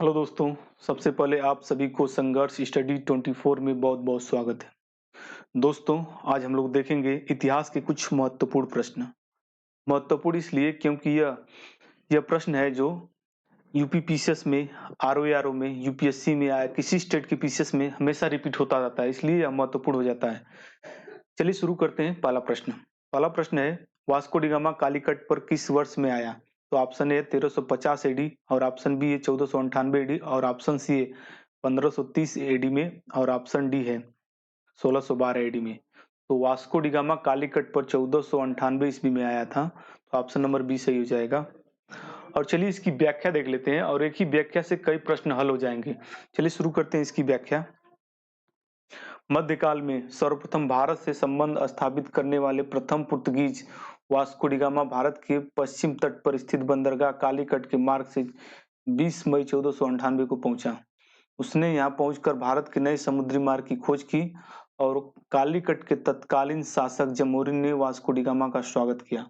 Hello दोस्तों, सबसे पहले आप सभी को संघर्ष स्टडी 24 में बहुत-बहुत स्वागत है। दोस्तों, आज हम लोग देखेंगे इतिहास के कुछ महत्वपूर्ण प्रश्न। महत्वपूर्ण इसलिए क्योंकि यह प्रश्न है जो यूपी पीसीएस में, आरओ में, यूपीएससी में या किसी स्टेट के पीसीएस में हमेशा रिपीट होता रहता है, इसलिए यह महत्वपूर्ण हो जाता है। चलिए शुरू करते हैं। पहला प्रश्न। पहला प्रश्न है, वास्को डी गामा कालीकट पर किस वर्ष में आया? तो ऑप्शन ए 1350 एडी और ऑप्शन बी है 1498 एडी और ऑप्शन सी है 1530 एडी में और ऑप्शन डी है 1612 एडी में। तो वास्को डी गामा कालीकट पर 1498 ईस्वी में आया था, तो ऑप्शन नंबर बी सही हो जाएगा। और चलिए इसकी व्याख्या देख लेते हैं, और एक ही व्याख्या से कई प्रश्न हल हो जाएंगे। चलिए शुरू करते हैं इसकी व्याख्या। मध्यकाल में सर्वप्रथम भारत से संबंध स्थापित करने वाले प्रथम Portuguese Vasco da gamma Bharat के पश्चिम तट पर स्थित बंदरगाह कालीकट के मार्ग से 20 मई 1498 को पहुंचा। उसने यहां पहुंचकर भारत के नए समुद्री मार्ग की खोज की और कालीकट के तत्कालीन शासक जमोरिन ने वास्को डी गामा का स्वागत किया।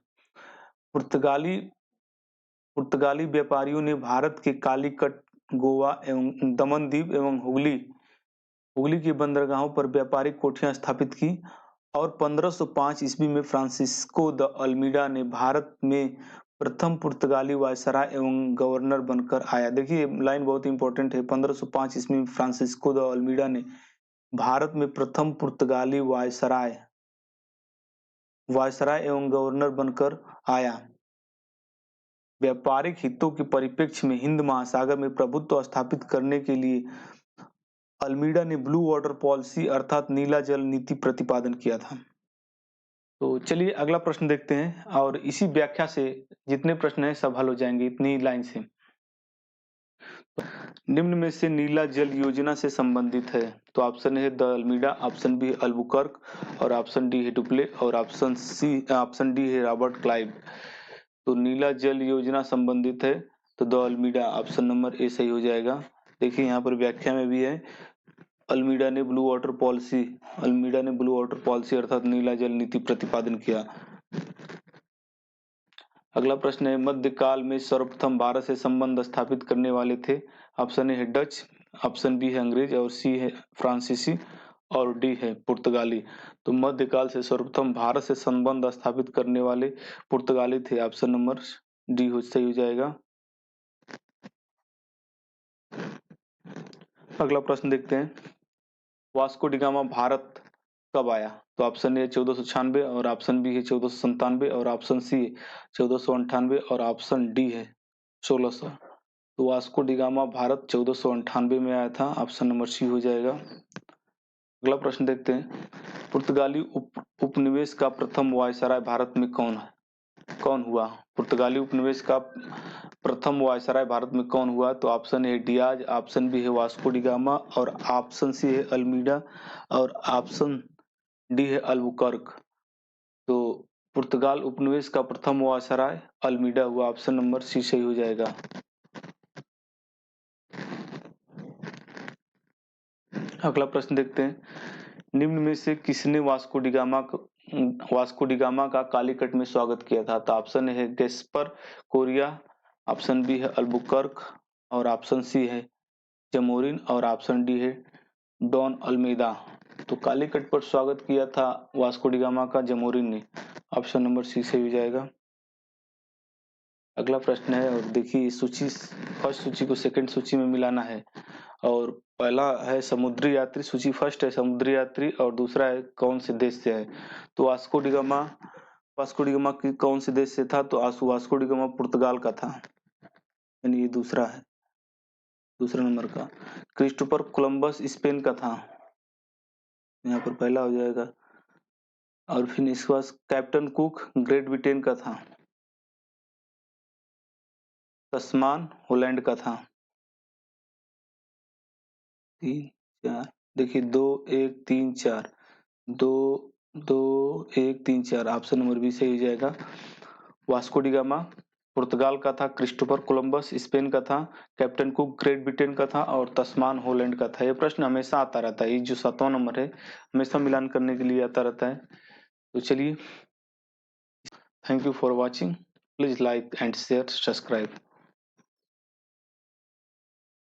पुर्तगाली पुर्तगाली व्यापारियों ने भारत के कालीकट, गोवा एवं दमनदीप एवं हुगली हुगली की बंदरगाहों पर व्यापारिक कोठियां स्थापित की और 1505 ईस्वी में फ्रांसिस्को द अल्मीडा ने भारत में प्रथम पुर्तगाली वायसराय एवं गवर्नर बनकर आया। देखिए लाइन बहुत इंपॉर्टेंट है। 1505 ईस्वी में फ्रांसिस्को द अल्मीडा ने भारत में प्रथम पुर्तगाली वायसराय वायसराय एवं गवर्नर बनकर आया। व्यापारिक हितों के परिप्रेक्ष्य में हिंद महासागर में प्रभुत्व स्थापित करने के लिए अल्मीडा ने ब्लू वाटर पॉलिसी अर्थात नीला जल नीति प्रतिपादन किया था। तो चलिए अगला प्रश्न देखते हैं, और इसी व्याख्या से जितने प्रश्न हैं सब हल हो जाएंगे इतनी लाइन से। निम्न में से नीला जल योजना से संबंधित है? तो ऑप्शन है द अल्मीडा, ऑप्शन बी है अल्बुकर्क और ऑप्शन डी है डुप्ले और ऑप्शन डी है रॉबर्ट क्लाइव। तो नीला जल योजना संबंधित है तो de Almeida, option number A सही हो जाएगा। देखिए यहाँ पर व्याख्या में भी है, अल्मीडा ने ब्लू वाटर पॉलिसी अर्थात नीला जल नीति प्रतिपादन किया। अगला प्रश्न है, मध्यकाल में सर्वप्रथम भारत से संबंध स्थापित करने वाले थे? ऑप्शन ए है डच, ऑप्शन बी है अंग्रेज और सी है फ्रांसीसी और डी है पुर्तगाली। तो मध्यकाल से सर्वप्रथम भारत से संबंध स्थापित करने वाले पुर्तगाली थे, ऑप्शन नंबर डी सही हो जाएगा। अगला प्रश्न देखते हैं, वास्को डी गामा भारत कब आया? तो ऑप्शन ए 1496 और ऑप्शन बी है 1497 और ऑप्शन सी है 1498 और ऑप्शन डी है 1600। तो वास्को डी गामा भारत 1498 में आया था, ऑप्शन नंबर सी हो जाएगा। अगला प्रश्न देखते हैं, पुर्तगाली उपनिवेश का प्रथम वायसराय भारत में कौन हुआ? पुर्तगाली उपनिवेश का प्रथम वायसराय भारत में कौन हुआ? तो option A Dias, option B है वास्को डी गामा और ऑप्शन सी है अल्मीडा और ऑप्शन डी है अल्बुकर्क। तो पुर्तगाल उपनिवेश का प्रथम वायसराय अल्मीडा हुआ, ऑप्शन नंबर सी सही हो जाएगा। अगला प्रश्न देखते हैं, निम्न में से किसने वास्को डी गामा का कालीकट में स्वागत किया था? तो ऑप्शन है गैस्पर कोरिया, ऑप्शन बी है अल्बुकर्क और ऑप्शन सी है जमोरिन और ऑप्शन डी है डॉन अल्मेदा। तो कालीकट पर स्वागत किया था वास्को डी गामा का जमोरिन ने, ऑप्शन नंबर सी सही हो जाएगा। अगला प्रश्न है, और देखिए फर्स्ट सूची को सेकंड सूची में मिलाना है, और पहला है समुद्री यात्री सूची, फर्स्ट है समुद्री यात्री और दूसरा है कौन से देश से है। तो वास्को डी गामा कौन से देश से था? तो वास्को डी गामा पुर्तगाल का था, यानी ये दूसरा नंबर का। क्रिस्टोफर कोलंबस स्पेन का था, यहाँ पर पहला हो जाएगा। और फिर इसके बाद कैप्टन कुक ग्रेट ब्रिटेन का था। तस्मान हॉलैंड का था। 3 4 देखिए 2 1 3 4 2 2 1 3 4, ऑप्शन नंबर बी सही हो जाएगा। वास्को डी गामा पुर्तगाल का था, क्रिस्टोफर कोलंबस स्पेन का था, कैप्टन कुक ग्रेट ब्रिटेन का था और तस्मान हॉलैंड का था। ये प्रश्न हमेशा आता रहता है, ये जो 7वां नंबर है हमेशा मिलान करने के लिए आता रहता है। तो चलिए, thank you for watching, please like and share, subscribe.